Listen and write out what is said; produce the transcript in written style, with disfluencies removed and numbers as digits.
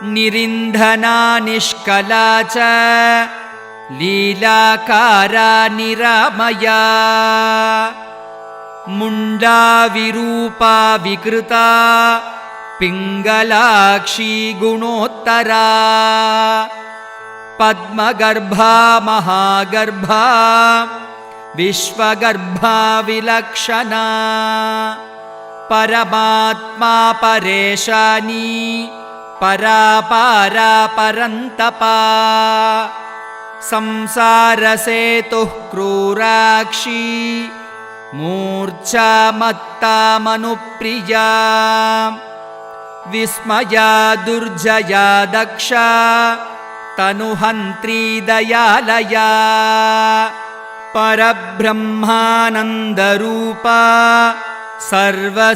निरिन्धना निष्कला च लीलाकारा निरामया मुण्डा विरूपा विकृता पिङ्गलाक्षी गुणोत्तरा पद्मगर्भा महागर्भा विश्वगर्भा विलक्षणा परमात्मा परेशानी परापारा परन्तपा संसारसेतुः क्रूराक्षी मूर्छा मत्ता मनुप्रिया विस्मया दुर्जया दक्षा तनुहन्त्री दयालया परब्रह्मानन्दरूपा सर्वसिद्धिविधायिनी।